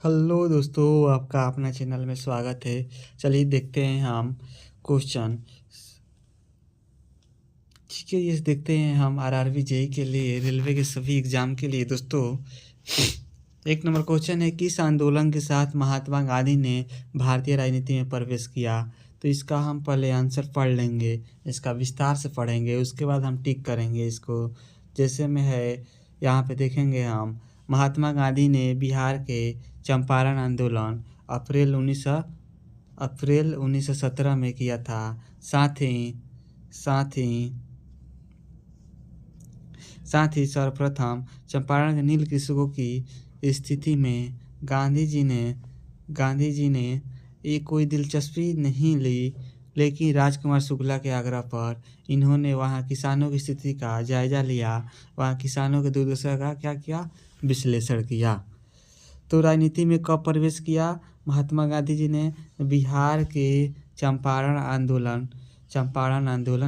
Hello दोस्तों, आपका अपना चैनल में स्वागत है। चलिए देखते हैं हम क्वेश्चन। ठीक है, ये देखते हैं हम आरआरबी जेई के लिए, रेलवे के सभी एग्जाम के लिए। दोस्तों, एक नंबर क्वेश्चन है, किस आंदोलन के साथ महात्मा गांधी ने भारतीय राजनीति में प्रवेश किया? तो इसका हम पहले आंसर पढ़ लेंगे, इसका विस्तार से पढ़ेंगे, उसके बाद हम टिक करेंगे इसको। जैसे में है, यहाँ पे देखेंगे हम, महात्मा गांधी ने बिहार के चंपारण आंदोलन अप्रैल 1917 में किया था। साथ ही साथ ही सर्वप्रथम चंपारण के नील कृषकों की स्थिति में गांधी जी ने ये कोई दिलचस्पी नहीं ली, लेकिन राजकुमार शुक्ला के आग्रह पर इन्होंने वहाँ किसानों की स्थिति का जायजा लिया, वहाँ किसानों के दुर्दशा का क्या किया, विश्लेषण किया। तो राजनीति में कब प्रवेश किया महात्मा गांधी जी ने? बिहार के चंपारण आंदोलन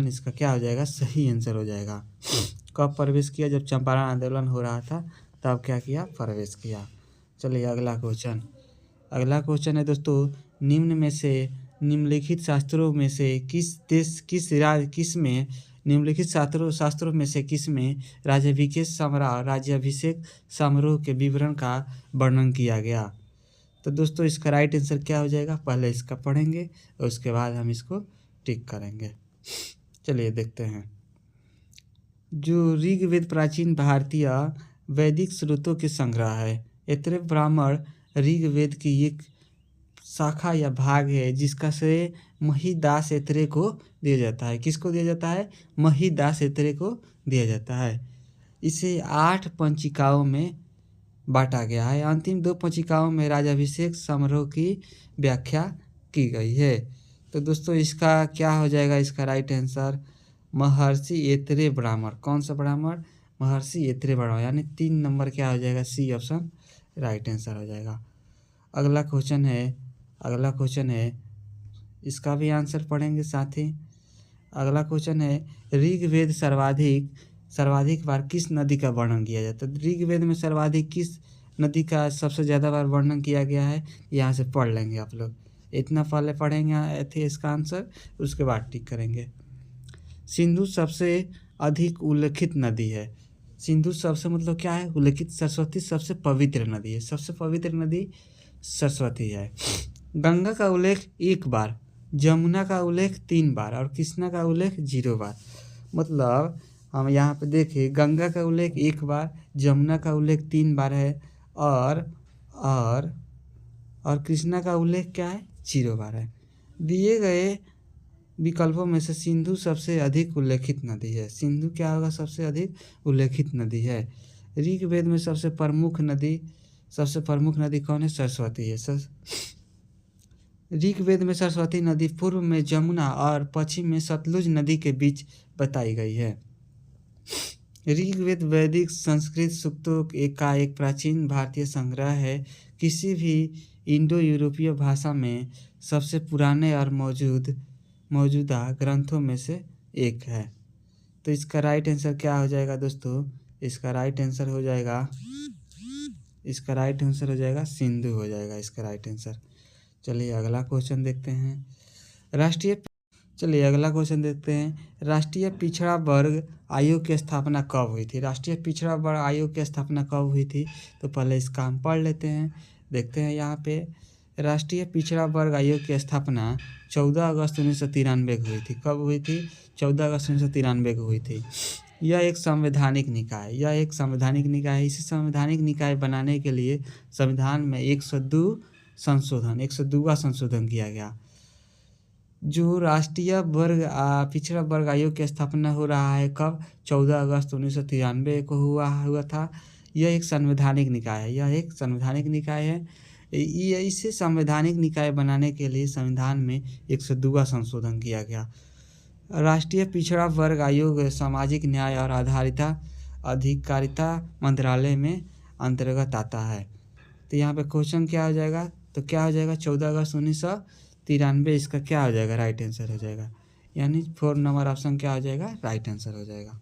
इसका क्या हो जाएगा, सही आंसर हो जाएगा। कब प्रवेश किया? जब चंपारण आंदोलन हो रहा था तब क्या किया, प्रवेश किया। चलिए अगला क्वेश्चन है दोस्तों, निम्नलिखित शास्त्रों में से किस में राज्याभिषेक समारोह के विवरण का वर्णन किया गया? तो दोस्तों, इसका राइट आंसर क्या हो जाएगा, पहले इसका पढ़ेंगे और उसके बाद हम इसको टिक करेंगे। चलिए देखते हैं। जो ऋग्वेद प्राचीन भारतीय वैदिक स्रोतों के संग्रह है। ऐतरेय ब्राह्मण ऋग्वेद की एक शाखा या भाग है जिसका श्रेय महिदास ऐतरेय को दिया जाता है। किसको दिया जाता है? महिदास ऐतरेय को दिया जाता है। इसे 8 पंचिकाओं में बांटा गया है। अंतिम 2 पंचिकाओं में राज्याभिषेक समारोह की व्याख्या की गई है। तो दोस्तों, इसका क्या हो जाएगा, इसका राइट आंसर महर्षि ऐतरेय ब्राह्मण। कौन सा ब्राह्मण? महर्षि ऐतरेय ब्राह्मण, यानी 3 नंबर क्या हो जाएगा, सी ऑप्शन राइट आंसर हो जाएगा। अगला क्वेश्चन है, इसका भी आंसर पढ़ेंगे साथ ही। अगला क्वेश्चन है, ऋग्वेद सर्वाधिक बार किस नदी का वर्णन किया जाता है? ऋग्वेद में सर्वाधिक किस नदी का सबसे ज़्यादा बार वर्णन किया गया है? यहाँ से पढ़ लेंगे आप लोग। इतना पहले पढ़ेंगे थे इसका आंसर, उसके बाद टिक करेंगे। सिंधु सबसे अधिक उल्लेखित नदी है। सिंधु सबसे मतलब क्या है, उल्लेखित। सरस्वती सबसे पवित्र नदी है। सबसे पवित्र नदी सरस्वती है। गंगा का उल्लेख 1 बार, जमुना का उल्लेख 3 बार और कृष्णा का उल्लेख 0 बार। मतलब हम यहाँ पे देखें, गंगा का उल्लेख 1 बार, जमुना का उल्लेख 3 बार है और कृष्णा का उल्लेख क्या है, 0 बार है। दिए गए विकल्पों में से सिंधु सबसे अधिक उल्लेखित नदी है। सिंधु क्या होगा, सबसे अधिक उल्लेखित नदी है। ऋग्वेद में सबसे प्रमुख नदी कौन है? सरस्वती है। ऋग्वेद में सरस्वती नदी पूर्व में जमुना और पश्चिम में सतलुज नदी के बीच बताई गई है। ऋग्वेद वैदिक संस्कृत सूक्तों का एक प्राचीन भारतीय संग्रह है। किसी भी इंडो यूरोपीय भाषा में सबसे पुराने और मौजूदा ग्रंथों में से एक है। तो इसका राइट आंसर क्या हो जाएगा दोस्तों? इसका राइट आंसर हो जाएगा सिंधु हो जाएगा इसका राइट आंसर। चलिए अगला क्वेश्चन देखते हैं। राष्ट्रीय पिछड़ा वर्ग आयोग की स्थापना कब हुई थी? राष्ट्रीय पिछड़ा वर्ग आयोग की स्थापना कब हुई थी? तो पहले इसका हम पढ़ लेते हैं। देखते हैं यहाँ पे, राष्ट्रीय पिछड़ा वर्ग आयोग की स्थापना 14 अगस्त 1993 को हुई थी। कब हुई थी? 14 अगस्त 1993 को हुई थी। यह एक संवैधानिक निकाय है। इसे संवैधानिक निकाय बनाने के लिए संविधान में 102वां संशोधन किया गया। जो राष्ट्रीय पिछड़ा वर्ग आयोग की स्थापना हो रहा है कब? 14 अगस्त 1993 को हुआ था। यह एक संवैधानिक निकाय है। इसे संवैधानिक निकाय बनाने के लिए संविधान में 102वां संशोधन किया गया। राष्ट्रीय पिछड़ा वर्ग आयोग सामाजिक न्याय और अधिकारिता मंत्रालय में अंतर्गत आता है। तो यहाँ पे क्वेश्चन क्या हो जाएगा? तो क्या हो जाएगा, 14 अगस्त 1993 इसका क्या हो जाएगा, राइट आंसर हो जाएगा। यानी 4 नंबर ऑप्शन क्या हो जाएगा, राइट आंसर हो जाएगा।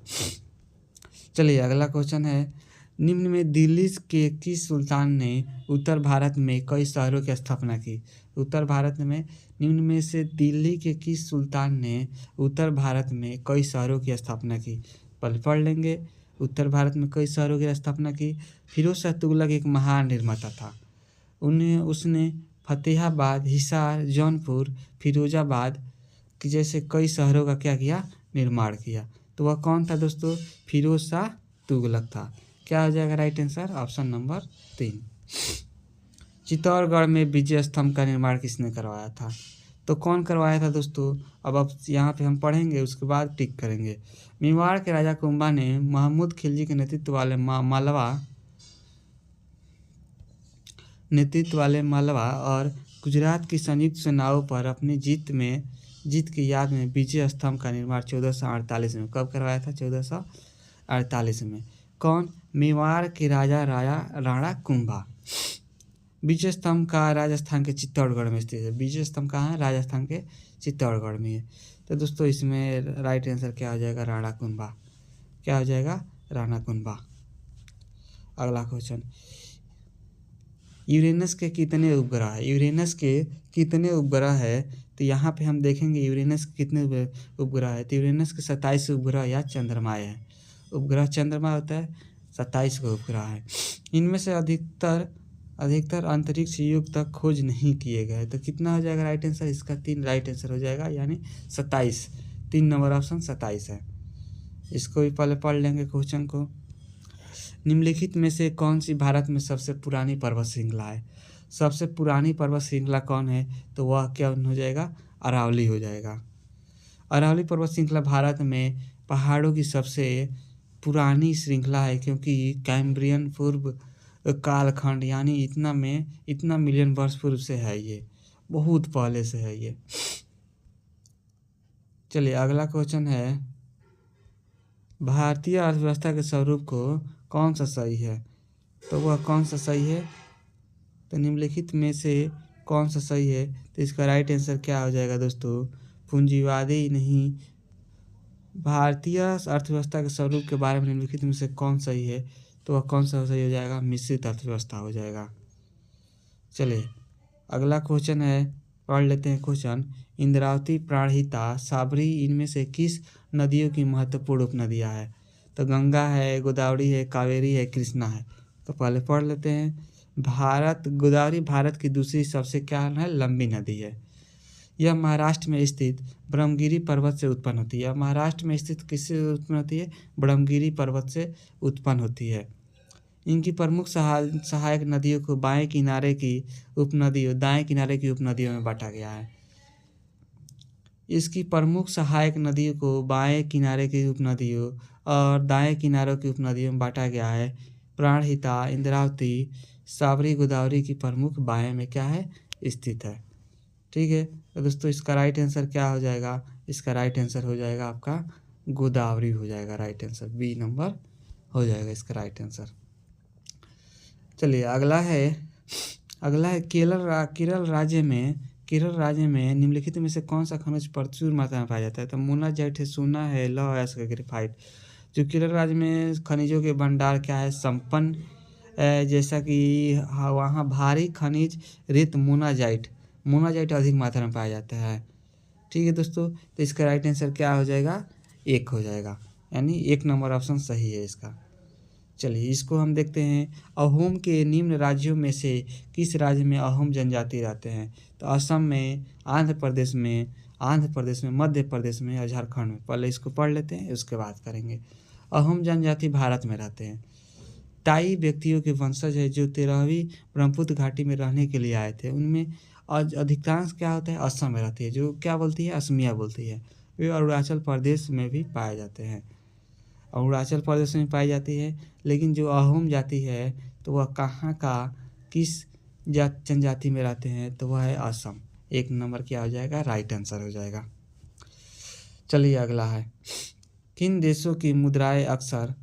चलिए अगला क्वेश्चन है, निम्न में दिल्ली के किस सुल्तान ने उत्तर भारत में कई शहरों की स्थापना की? उत्तर भारत में निम्न में से दिल्ली के किस सुल्तान ने उत्तर भारत में कई शहरों की स्थापना की? पहले पढ़ लेंगे। उत्तर भारत में कई शहरों की स्थापना की। फिरोज शाह तुगलक एक महान निर्माता था। उसने फतेहाबाद, हिसार, जौनपुर, फिरोजाबाद कि जैसे कई शहरों का क्या किया? निर्माण किया। तो वह कौन था दोस्तों? फिरोज शाह तुगलक था। क्या हो जाएगा right answer? Option number 3। Chittorgarh में विजय स्तंभ का निर्माण किसने करवाया था? तो कौन करवाया था दोस्तों? अब यहाँ पे हम पढ़ेंगे, उसके बाद टिक करेंगे। मेवाड़ के राजा कुंभा ने महमूद खिलजी के नेतृत्व वाले मालवा और गुजरात की संयुक्त सेनाओं पर अपनी जीत की याद में विजय स्तंभ का निर्माण 1448 में कब करवाया था? 1448 में। कौन? मेवाड़ के राणा कुंभा। विजय स्तंभ का राजस्थान के चित्तौड़गढ़ में स्थित है। विजय स्तंभ कहाँ है? राजस्थान के चित्तौड़गढ़ में है। तो दोस्तों इसमें राइट आंसर क्या हो जाएगा? राणा कुंभा। क्या हो जाएगा? राणा कुंभा। अगला क्वेश्चन, यूरेनस के कितने उपग्रह है? यूरेनस के कितने उपग्रह है? तो यहाँ पे हम देखेंगे यूरेनस के कितने उपग्रह है। तो यूरेनस के 27 उपग्रह या चंद्रमाएँ हैं। उपग्रह चंद्रमा होता है, 27 को उपग्रह है। इनमें से अधिकतर अंतरिक्ष युग तक खोज नहीं किए गए। तो कितना हो जाएगा राइट आंसर? इसका 3 राइट आंसर हो जाएगा, यानी 27। 3 नंबर ऑप्शन 27 है। इसको भी पहले पढ़ लेंगे क्वेश्चन को। निम्नलिखित में से कौन सी भारत में सबसे पुरानी पर्वत श्रृंखला है? सबसे पुरानी पर्वत श्रृंखला कौन है? तो वह क्या हो जाएगा? अरावली हो जाएगा। अरावली पर्वत श्रृंखला भारत में पहाड़ों की सबसे पुरानी श्रृंखला है, क्योंकि कैम्ब्रियन पूर्व कालखंड यानी इतना मिलियन वर्ष पूर्व से है, ये बहुत पहले से है ये। चलिए अगला क्वेश्चन है, भारतीय अर्थव्यवस्था के स्वरूप को कौन सा सही है? तो वह कौन सा सही है? तो निम्नलिखित में से कौन सा सही है? तो इसका राइट आंसर क्या हो जाएगा दोस्तों? पूंजीवादी नहीं। भारतीय अर्थव्यवस्था के स्वरूप के बारे में निम्नलिखित में से कौन सही है? तो वह कौन सा सही हो जाएगा? मिश्रित अर्थव्यवस्था हो जाएगा। चलिए अगला क्वेश्चन है, पढ़ लेते हैं क्वेश्चन। इंद्रावती, प्राणहिता, साबरी इनमें से किस नदियों की महत्वपूर्ण उपनदियाँ है? तो गंगा है, गोदावरी है, कावेरी है, कृष्णा है। तो पहले पढ़ लेते हैं। गोदावरी भारत की दूसरी सबसे क्या है? लंबी नदी है। यह महाराष्ट्र में स्थित ब्रह्मगिरी पर्वत से उत्पन्न होती है। महाराष्ट्र में स्थित किससे उत्पन्न होती है? ब्रह्मगिरी पर्वत से उत्पन्न होती है। इनकी प्रमुख सहायक नदियों को दाएं किनारे की उपनदियों में बांटा गया है। इसकी प्रमुख सहायक नदियों को बाएं किनारे की उपनदियों और दाएं किनारों की उपनदियों में बांटा गया है। प्राणहिता, इंद्रावती, साबरी, गोदावरी की प्रमुख बाएं में क्या है? स्थित है। ठीक है, तो दोस्तों इसका राइट आंसर क्या हो जाएगा? इसका राइट आंसर हो जाएगा आपका गोदावरी हो जाएगा। राइट आंसर बी नंबर हो जाएगा इसका राइट आंसर। चलिए अगला है केरल राज्य में निम्नलिखित में से कौन सा खनिज प्रचुर मात्रा में पाया जाता है? तो मोनाजाइट है, सोना है, लौह है, ग्रेफाइट। जो केरल राज्य में खनिजों के भंडार क्या है? संपन्न जैसा कि वहाँ भारी खनिज रेत मोनाजाइट अधिक मात्रा में पाया जाता है। ठीक है दोस्तों, तो इसका राइट आंसर क्या हो जाएगा? 1 हो जाएगा, यानी 1 नंबर ऑप्शन सही है इसका। चलिए इसको हम देखते हैं। अहोम के निम्न राज्यों में से किस राज्य में अहोम जनजाति रहते हैं? तो असम में, आंध्र प्रदेश में, मध्य प्रदेश में और झारखंड में। पहले इसको पढ़ लेते हैं, उसके बाद करेंगे। अहोम जनजाति भारत में रहते हैं। ताई व्यक्तियों के वंशज है जो 13वीं ब्रह्मपुत्र घाटी में रहने के लिए आए थे। उनमें अधिकांश क्या होता है? असम में रहती है, जो क्या बोलती है? असमिया बोलती है। वे अरुणाचल प्रदेश में भी पाए जाते हैं, अरुणाचल प्रदेश में पाई जाती है। लेकिन जो अहोम जाति है तो वह कहाँ का किस जनजाति में रहते हैं? तो वह है असम। 1 नंबर क्या हो जाएगा? राइट आंसर हो जाएगा। चलिए अगला है, किन देशों की मुद्राएं अक्सर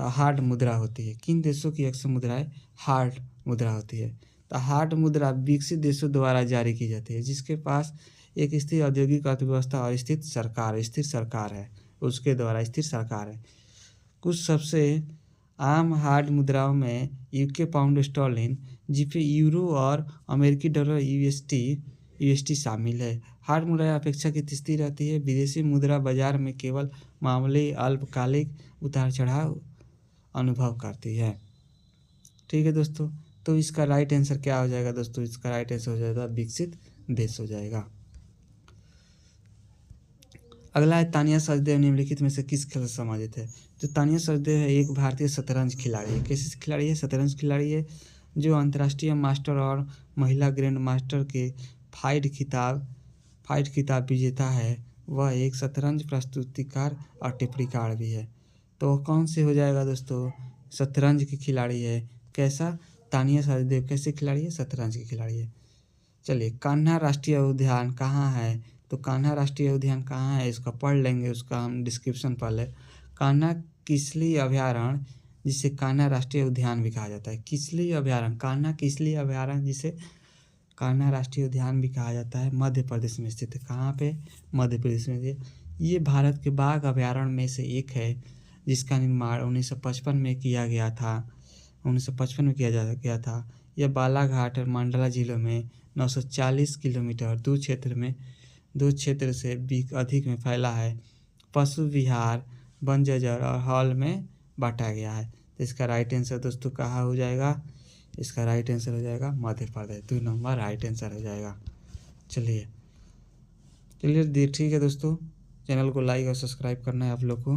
हार्ड मुद्रा होती है? किन देशों की अक्सर मुद्राएं हार्ड मुद्रा होती है? तो हार्ड मुद्रा विकसित देशों द्वारा जारी की जाती है, जिसके पास एक स्थिर औद्योगिक अर्थव्यवस्था और स्थिर सरकार है, उसके द्वारा स्थिर सरकार है। कुछ सबसे आम हार्ड मुद्राओं में यूके पाउंड स्टर्लिन, जीपे यूरो और अमेरिकी डॉलर यूएसटी शामिल है। हार्ड मुद्रा अपेक्षाकृत स्थिर रहती है। विदेशी मुद्रा बाजार में केवल मामूली अल्पकालिक उतार चढ़ाव अनुभव करती है। ठीक है दोस्तों, तो इसका राइट आंसर क्या हो जाएगा दोस्तों? इसका राइट आंसर हो जाएगा विकसित देश हो जाएगा। अगला है तानिया सचदेव निम्नलिखित में से किस खेल से संबंधित है? तो तानिया सचदेव है एक भारतीय शतरंज खिलाड़ी है। कैसी खिलाड़ी है? शतरंज खिलाड़ी है जो अंतर्राष्ट्रीय मास्टर और महिला ग्रैंड मास्टर के फाइट खिताब विजेता है। वह एक शतरंज प्रस्तुतिकार और टिप्पणीकार भी है। तो कौन से हो जाएगा दोस्तों? शतरंज की खिलाड़ी है। कैसा? तानिया सचदेव कैसे खिलाड़ी है? शतरंज की खिलाड़ी है। चलिए, कान्हा राष्ट्रीय उद्यान कहाँ है? तो कान्हा राष्ट्रीय उद्यान कहाँ है इसका पढ़ लेंगे, उसका हम डिस्क्रिप्शन पहले। कान्हा किसली अभयारण्य, जिसे कान्हा राष्ट्रीय उद्यान भी कहा जाता है। किसली अभयारण्य, कान्हा किसली अभयारण्य जिसे कान्हा राष्ट्रीय उद्यान भी कहा जाता है, मध्य प्रदेश में स्थित है। कहाँ पे? मध्य प्रदेश में। ये भारत के बाघ अभयारण्य में से एक है जिसका निर्माण 1955 में किया गया था। 1955 में किया गया था। यह बालाघाट और मंडला जिलों में 940 किलोमीटर दो क्षेत्र से भी अधिक में फैला है। पशु विहार, वन जंजर और हॉल में बांटा गया है। तो इसका राइट आंसर दोस्तों कहाँ हो जाएगा? इसका राइट आंसर हो जाएगा Madhya Pradesh. 2 number right answer हो जाएगा। चलिए ठीक है दोस्तों, चैनल को लाइक और सब्सक्राइब करना है आप लोग को।